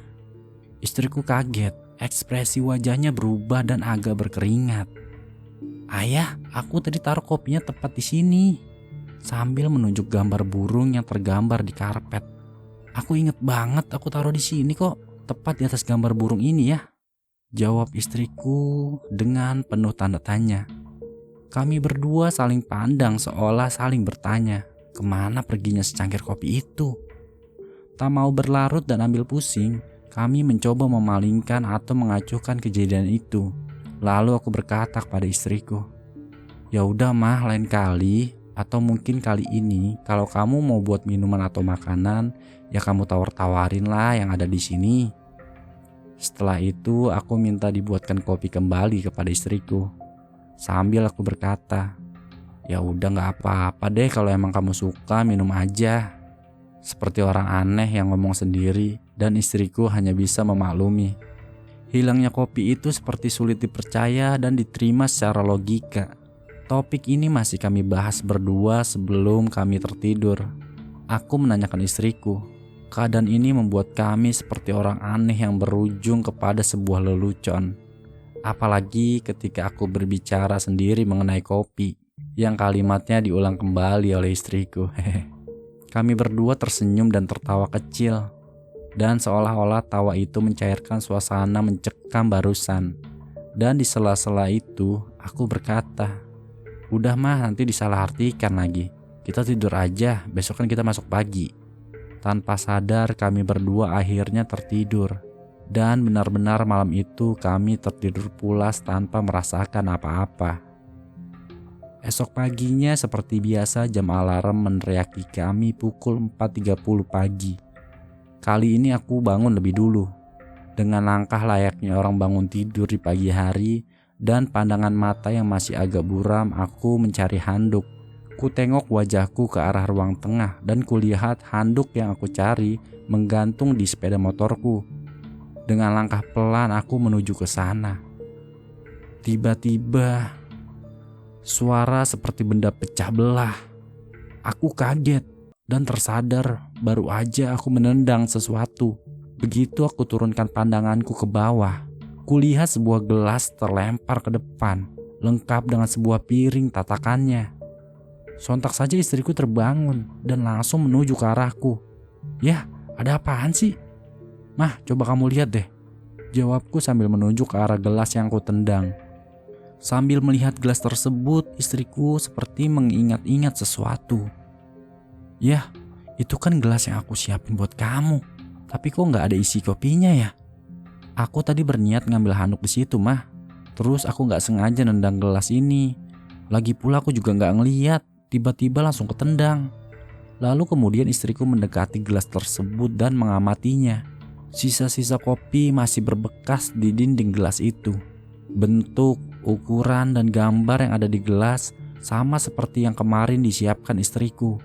Istriku kaget, ekspresi wajahnya berubah dan agak berkeringat. "Ayah, aku tadi taruh kopinya tepat di sini," sambil menunjuk gambar burung yang tergambar di karpet. "Aku inget banget aku taruh di sini kok, tepat di atas gambar burung ini ya," jawab istriku dengan penuh tanda tanya. Kami berdua saling pandang seolah saling bertanya, kemana perginya secangkir kopi itu? Tak mau berlarut dan ambil pusing, kami mencoba memalingkan atau mengacuhkan kejadian itu. Lalu aku berkata kepada istriku, "Ya udah mah, lain kali atau mungkin kali ini kalau kamu mau buat minuman atau makanan, ya kamu tawar-tawarin lah yang ada di sini." Setelah itu aku minta dibuatkan kopi kembali kepada istriku. Sambil aku berkata, "Ya udah nggak apa-apa deh kalau emang kamu suka minum aja." Seperti orang aneh yang ngomong sendiri, dan istriku hanya bisa memaklumi. Hilangnya kopi itu seperti sulit dipercaya dan diterima secara logika. Topik ini masih kami bahas berdua sebelum kami tertidur. Aku menanyakan istriku. Keadaan ini membuat kami seperti orang aneh yang berujung kepada sebuah lelucon. Apalagi ketika aku berbicara sendiri mengenai kopi, yang kalimatnya diulang kembali oleh istriku. Kami berdua tersenyum dan tertawa kecil. Dan seolah-olah tawa itu mencairkan suasana mencekam barusan. Dan di sela-sela itu aku berkata, "Udah mah, nanti disalahartikan lagi. Kita tidur aja, besok kan kita masuk pagi." Tanpa sadar kami berdua akhirnya tertidur. Dan benar-benar malam itu kami tertidur pulas tanpa merasakan apa-apa. Esok paginya seperti biasa jam alarm meneriaki kami pukul 4.30 pagi. Kali ini aku bangun lebih dulu. Dengan langkah layaknya orang bangun tidur di pagi hari dan pandangan mata yang masih agak buram, aku mencari handuk. Ku tengok wajahku ke arah ruang tengah dan kulihat handuk yang aku cari menggantung di sepeda motorku. Dengan langkah pelan aku menuju ke sana. Tiba-tiba suara seperti benda pecah belah. Aku kaget dan tersadar baru aja aku menendang sesuatu. Begitu aku turunkan pandanganku ke bawah, kulihat sebuah gelas terlempar ke depan, lengkap dengan sebuah piring tatakannya. Sontak saja istriku terbangun dan langsung menuju ke arahku. "Yah, ada apaan sih?" "Mah, coba kamu lihat deh," jawabku sambil menunjuk ke arah gelas yang aku tendang. Sambil melihat gelas tersebut, istriku seperti mengingat-ingat sesuatu. "Yah, itu kan gelas yang aku siapin buat kamu. Tapi kok nggak ada isi kopinya ya? Aku tadi berniat ngambil handuk di situ mah. Terus aku nggak sengaja nendang gelas ini. Lagi pula aku juga nggak ngeliat. Tiba-tiba langsung ketendang." Lalu kemudian istriku mendekati gelas tersebut dan mengamatinya. Sisa-sisa kopi masih berbekas di dinding gelas itu. Bentuk, ukuran, dan gambar yang ada di gelas sama seperti yang kemarin disiapkan istriku.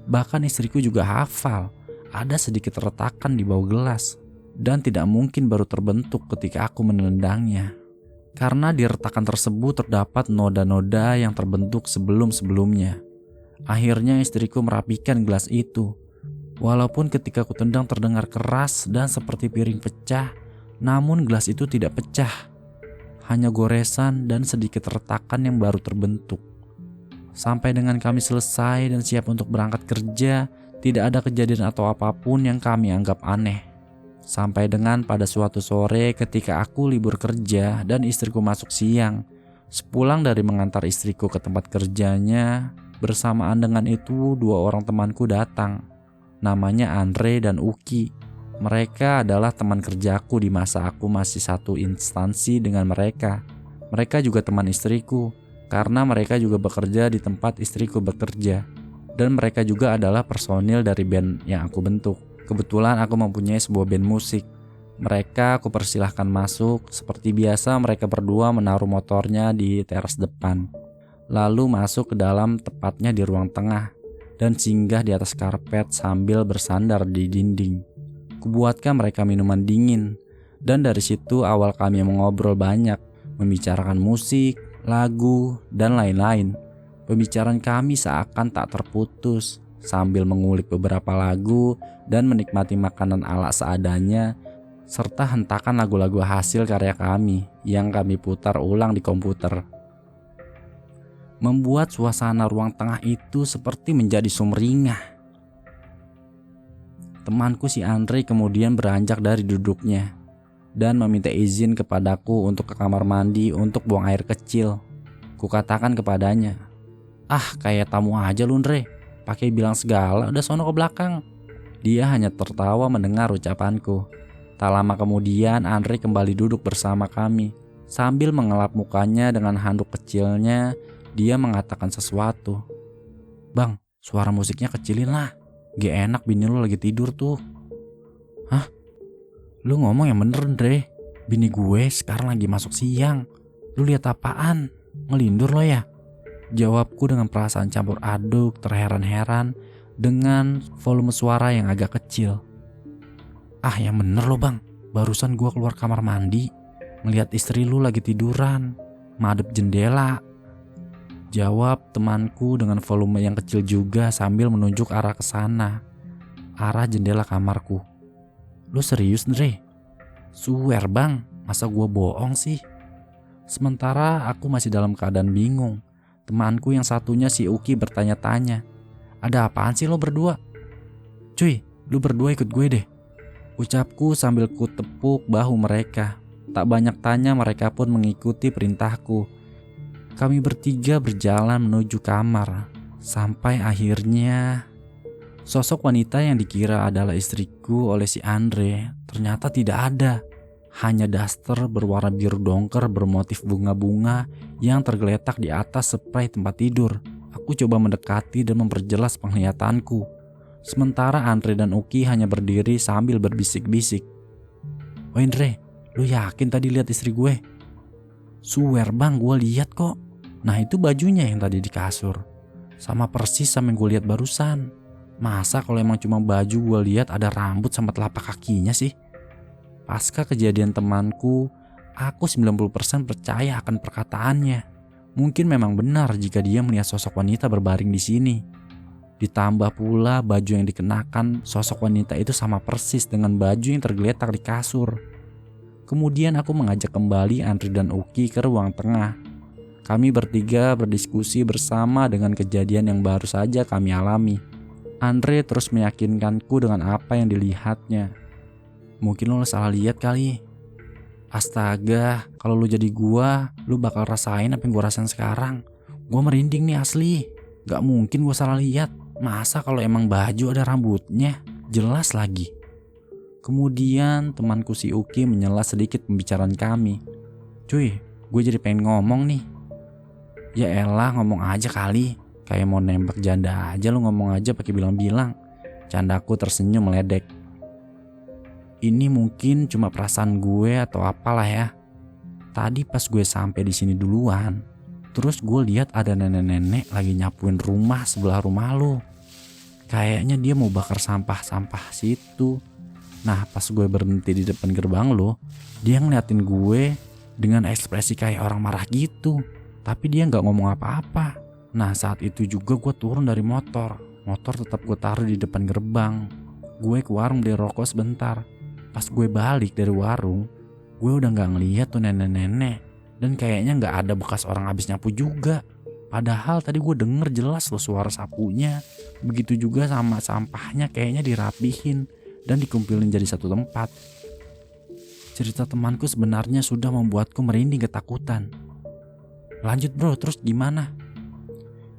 Bahkan istriku juga hafal ada sedikit retakan di bawah gelas dan tidak mungkin baru terbentuk ketika aku menendangnya. Karena di retakan tersebut terdapat noda-noda yang terbentuk sebelum-sebelumnya. Akhirnya istriku merapikan gelas itu. Walaupun ketika aku tendang terdengar keras dan seperti piring pecah, namun gelas itu tidak pecah. Hanya goresan dan sedikit retakan yang baru terbentuk. Sampai dengan kami selesai dan siap untuk berangkat kerja, tidak ada kejadian atau apapun yang kami anggap aneh. Sampai dengan pada suatu sore ketika aku libur kerja dan istriku masuk siang. Sepulang dari mengantar istriku ke tempat kerjanya, bersamaan dengan itu 2 orang temanku datang. Namanya Andre dan Uki. Mereka adalah teman kerjaku di masa aku masih satu instansi dengan mereka. Mereka juga teman istriku, karena mereka juga bekerja di tempat istriku bekerja. Dan mereka juga adalah personil dari band yang aku bentuk. Kebetulan aku mempunyai sebuah band musik. Mereka aku persilahkan masuk. Seperti biasa mereka berdua menaruh motornya di teras depan. Lalu masuk ke dalam, tepatnya di ruang tengah, dan singgah di atas karpet sambil bersandar di dinding. Kubuatkan mereka minuman dingin, dan dari situ awal kami mengobrol banyak, membicarakan musik, lagu, dan lain-lain. Pembicaraan kami seakan tak terputus, sambil mengulik beberapa lagu dan menikmati makanan ala seadanya, serta hentakan lagu-lagu hasil karya kami yang kami putar ulang di komputer. Membuat suasana ruang tengah itu seperti menjadi sumringah. Temanku si Andre kemudian beranjak dari duduknya dan meminta izin kepadaku untuk ke kamar mandi untuk buang air kecil. Kukatakan kepadanya, kayak tamu aja lu Andre, pakai bilang segala, udah sono ke belakang. Dia hanya tertawa mendengar ucapanku. Tak lama kemudian Andre kembali duduk bersama kami. Sambil mengelap mukanya dengan handuk kecilnya, dia mengatakan sesuatu. Bang, suara musiknya kecilin lah. Gak enak bini lu lagi tidur tuh. Hah? Lu ngomong yang bener Andre. Bini gue sekarang lagi masuk siang. Lu lihat apaan? Ngelindur lo ya? Jawabku dengan perasaan campur aduk, terheran-heran dengan volume suara yang agak kecil. Yang bener lo bang. Barusan gue keluar kamar mandi, ngeliat istri lu lagi tiduran, madep jendela. Jawab temanku dengan volume yang kecil juga sambil menunjuk arah ke sana, arah jendela kamarku. Lu serius Andre? Swear bang, masa gua bohong sih? Sementara aku masih dalam keadaan bingung. Temanku yang satunya si Uki bertanya-tanya, ada apaan sih lo berdua? Cuy, lu berdua ikut gue deh. Ucapku sambil ku tepuk bahu mereka. Tak banyak tanya mereka pun mengikuti perintahku. Kami bertiga berjalan menuju kamar, sampai akhirnya sosok wanita yang dikira adalah istriku oleh si Andre ternyata tidak ada. Hanya daster berwarna biru dongker bermotif bunga-bunga yang tergeletak di atas spray tempat tidur. Aku coba mendekati dan memperjelas penglihatanku. Sementara Andre dan Uki hanya berdiri sambil berbisik-bisik. Oh Andre, lu yakin tadi lihat istri gue? Swear bang, gue lihat kok. Nah itu bajunya yang tadi di kasur, sama persis sama yang gue lihat barusan. Masa kalau emang cuma baju gue lihat ada rambut sama telapak kakinya sih? Pasca kejadian temanku, aku 90% percaya akan perkataannya. Mungkin memang benar jika dia melihat sosok wanita berbaring di sini. Ditambah pula baju yang dikenakan sosok wanita itu sama persis dengan baju yang tergeletak di kasur. Kemudian aku mengajak kembali Andre dan Uki ke ruang tengah. Kami bertiga berdiskusi bersama dengan kejadian yang baru saja kami alami. Andre terus meyakinkanku dengan apa yang dilihatnya. Mungkin lo salah lihat kali. Astaga, kalau lu jadi gua, lu bakal rasain apa yang gua rasain sekarang. Gua merinding nih asli. Gak mungkin gua salah lihat. Masa kalau emang baju ada rambutnya? Jelas lagi. Kemudian temanku si Uki menyela sedikit pembicaraan kami. Cuy, gue jadi pengen ngomong nih. Ya elah, ngomong aja kali. Kayak mau nembak janda aja lu ngomong aja pakai bilang-bilang. Candaku tersenyum meledek. Ini mungkin cuma perasaan gue atau apalah ya. Tadi pas gue sampai di sini duluan, terus gue lihat ada nenek-nenek lagi nyapuin rumah sebelah rumah lu. Kayaknya dia mau bakar sampah-sampah situ. Nah pas gue berhenti di depan gerbang lo, dia ngeliatin gue dengan ekspresi kayak orang marah gitu. Tapi dia gak ngomong apa-apa. Nah saat itu juga gue turun dari motor. Motor tetap gue taruh di depan gerbang. Gue ke warung beli rokok sebentar. Pas gue balik dari warung, gue udah gak ngeliat tuh nenek-nenek. Dan kayaknya gak ada bekas orang habis nyapu juga. Padahal tadi gue denger jelas loh suara sapunya. Begitu juga sama sampahnya kayaknya dirapihin dan dikumpulin jadi satu tempat. Cerita temanku sebenarnya sudah membuatku merinding ketakutan. Lanjut bro, terus gimana?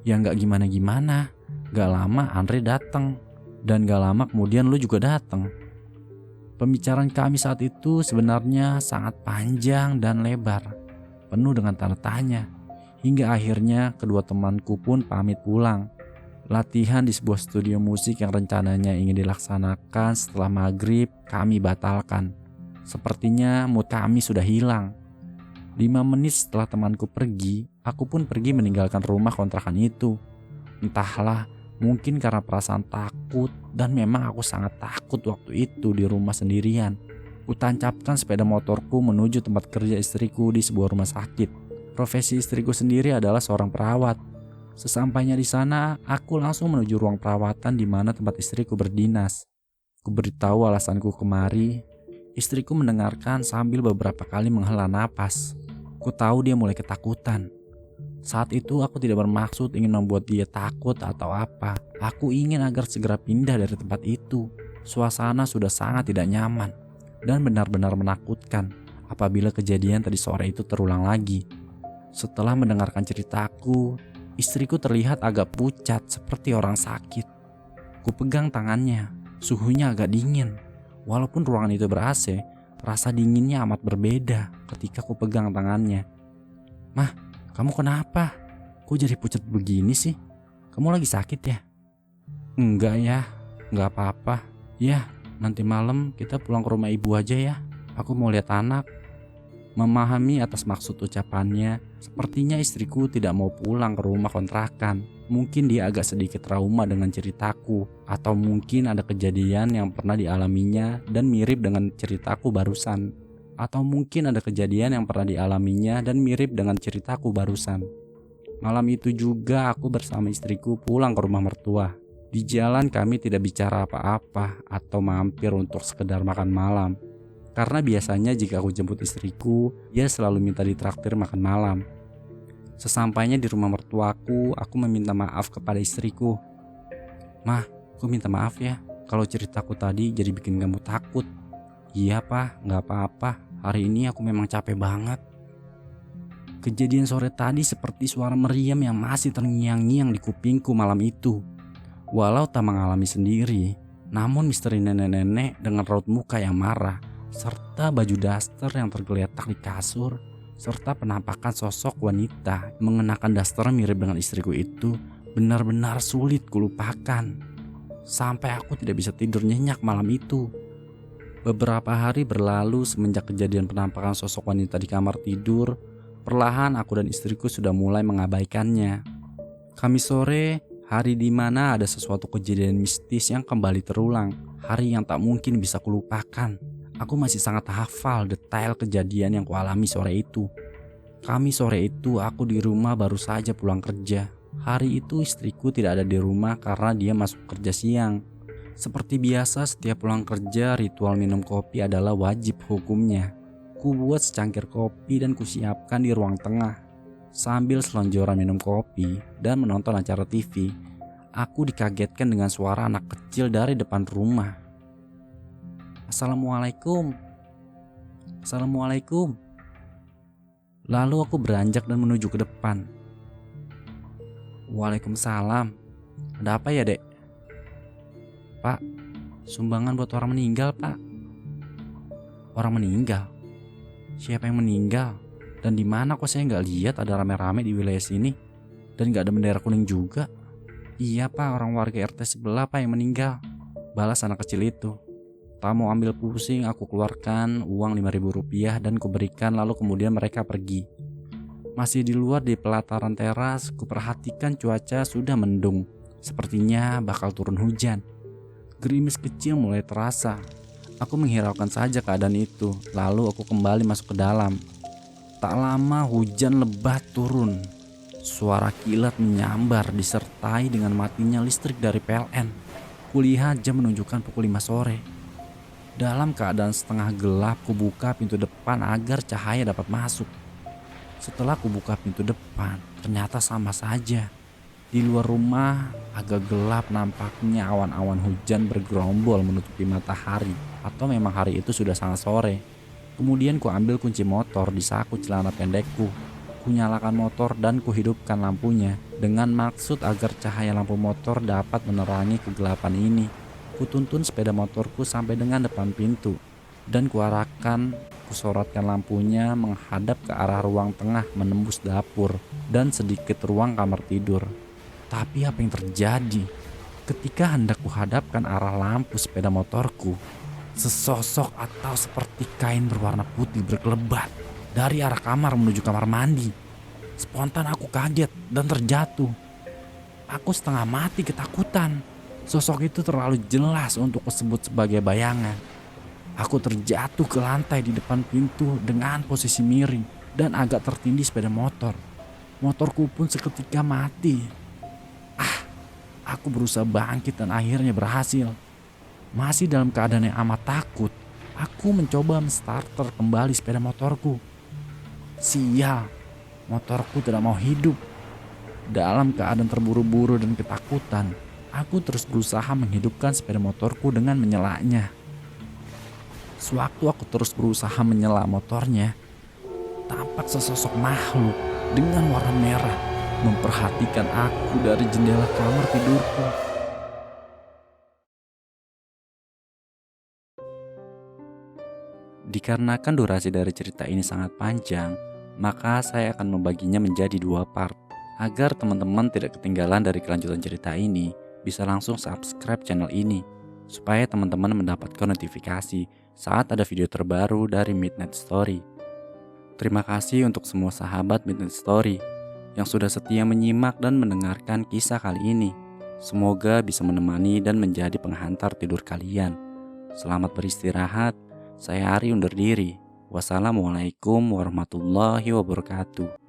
Ya gak gimana-gimana. Gak lama Andre datang. Dan gak lama kemudian lu juga datang. Pembicaraan kami saat itu sebenarnya sangat panjang dan lebar. Penuh dengan tanda tanya. Hingga akhirnya kedua temanku pun pamit pulang. Latihan di sebuah studio musik yang rencananya ingin dilaksanakan setelah maghrib kami batalkan. Sepertinya mood kami sudah hilang. 5 menit setelah temanku pergi, aku pun pergi meninggalkan rumah kontrakan itu. Entahlah, mungkin karena perasaan takut dan memang aku sangat takut waktu itu di rumah sendirian. Kutancapkan sepeda motorku menuju tempat kerja istriku di sebuah rumah sakit. Profesi istriku sendiri adalah seorang perawat. Sesampainya di sana, aku langsung menuju ruang perawatan di mana tempat istriku berdinas. Kuberitahu alasanku kemari. Istriku mendengarkan sambil beberapa kali menghela napas. Ku tahu dia mulai ketakutan. Saat itu aku tidak bermaksud ingin membuat dia takut atau apa. Aku ingin agar segera pindah dari tempat itu. Suasana sudah sangat tidak nyaman dan benar-benar menakutkan apabila kejadian tadi sore itu terulang lagi. Setelah mendengarkan ceritaku, istriku terlihat agak pucat seperti orang sakit. Ku pegang tangannya, suhunya agak dingin. Walaupun ruangan itu ber-AC, rasa dinginnya amat berbeda ketika ku pegang tangannya. Mah, kamu kenapa? Kok jadi pucat begini sih? Kamu lagi sakit ya? Enggak ya, enggak apa-apa. Ya, nanti malam kita pulang ke rumah ibu aja ya. Aku mau lihat anak. Memahami atas maksud ucapannya, sepertinya istriku tidak mau pulang ke rumah kontrakan. Mungkin dia agak sedikit trauma dengan ceritaku, atau mungkin ada kejadian yang pernah dialaminya dan mirip dengan ceritaku barusan. Malam itu juga aku bersama istriku pulang ke rumah mertua. Di jalan kami tidak bicara apa-apa atau mampir untuk sekedar makan malam. Karena biasanya jika aku jemput istriku, dia selalu minta ditraktir makan malam. Sesampainya di rumah mertuaku, aku meminta maaf kepada istriku. Mah, aku minta maaf ya kalau ceritaku tadi jadi bikin kamu takut. Iya Pak, gak apa-apa. Hari ini aku memang capek banget. Kejadian sore tadi seperti suara meriam yang masih terngiang-ngiang di kupingku malam itu. Walau tak mengalami sendiri, namun misteri nenek-nenek dengan raut muka yang marah, serta baju daster yang tergeletak di kasur, serta penampakan sosok wanita mengenakan daster mirip dengan istriku itu benar-benar sulit kulupakan. Sampai aku tidak bisa tidur nyenyak malam itu. Beberapa hari berlalu semenjak kejadian penampakan sosok wanita di kamar tidur. Perlahan aku dan istriku sudah mulai mengabaikannya. Kamis sore, hari di mana ada sesuatu kejadian mistis yang kembali terulang. Hari yang tak mungkin bisa kulupakan. Aku masih sangat hafal detail kejadian yang kualami sore itu. Kamis sore itu aku di rumah baru saja pulang kerja. Hari itu istriku tidak ada di rumah karena dia masuk kerja siang. Seperti biasa setiap pulang kerja ritual minum kopi adalah wajib hukumnya. Ku buat secangkir kopi dan kusiapkan di ruang tengah. Sambil selonjoran minum kopi dan menonton acara TV, aku dikagetkan dengan suara anak kecil dari depan rumah. Assalamualaikum. Assalamualaikum. Lalu aku beranjak dan menuju ke depan. Waalaikumsalam. Ada apa ya, Dek? Pak, sumbangan buat orang meninggal, Pak. Orang meninggal? Siapa yang meninggal? Dan di mana kok saya nggak lihat ada rame-rame di wilayah sini? Dan nggak ada bendera kuning juga? Iya pak, orang warga RT sebelah pak yang meninggal, balas anak kecil itu. Tak mau ambil pusing, aku keluarkan uang 5.000 rupiah dan kuberikan, lalu kemudian mereka pergi. Masih di luar di pelataran teras, kuperhatikan cuaca sudah mendung. Sepertinya bakal turun hujan. Gerimis kecil mulai terasa. Aku menghiraukan saja keadaan itu, lalu aku kembali masuk ke dalam. Tak lama hujan lebat turun. Suara kilat menyambar disertai dengan matinya listrik dari PLN. Kulihat jam menunjukkan pukul 5 sore. Dalam keadaan setengah gelap, kubuka pintu depan agar cahaya dapat masuk. Setelah kubuka pintu depan, ternyata sama saja. Di luar rumah agak gelap, nampaknya awan-awan hujan bergerombol menutupi matahari, atau memang hari itu sudah sangat sore. Kemudian ku ambil kunci motor di saku celana pendekku. Ku nyalakan motor dan kuhidupkan lampunya dengan maksud agar cahaya lampu motor dapat menerangi kegelapan ini. Kutuntun sepeda motorku sampai dengan depan pintu dan kusorotkan lampunya menghadap ke arah ruang tengah menembus dapur dan sedikit ruang kamar tidur. Tapi apa yang terjadi? Ketika hendak kuhadapkan arah lampu sepeda motorku, sesosok atau seperti kain berwarna putih berkelebat dari arah kamar menuju kamar mandi. Spontan aku kaget dan terjatuh. Aku setengah mati ketakutan. Sosok itu terlalu jelas untuk disebut sebagai bayangan. Aku terjatuh ke lantai di depan pintu dengan posisi miring dan agak tertindih sepeda motor. Motorku pun seketika mati. Aku berusaha bangkit dan akhirnya berhasil. Masih dalam keadaan yang amat takut, aku mencoba menstarter kembali sepeda motorku. Sial, motorku tidak mau hidup. Dalam keadaan terburu-buru dan ketakutan, aku terus berusaha menghidupkan sepeda motorku dengan menyalanya. Sewaktu aku terus berusaha menyala motornya, tampak sesosok makhluk dengan warna merah memperhatikan aku dari jendela kamar tidurku. Dikarenakan durasi dari cerita ini sangat panjang, maka saya akan membaginya menjadi 2 part. Agar teman-teman tidak ketinggalan dari kelanjutan cerita ini, bisa langsung subscribe channel ini, supaya teman-teman mendapatkan notifikasi saat ada video terbaru dari Midnight Story. Terima kasih untuk semua sahabat Midnight Story yang sudah setia menyimak dan mendengarkan kisah kali ini. Semoga bisa menemani dan menjadi penghantar tidur kalian. Selamat beristirahat. Saya Ari undur diri. Wassalamualaikum warahmatullahi wabarakatuh.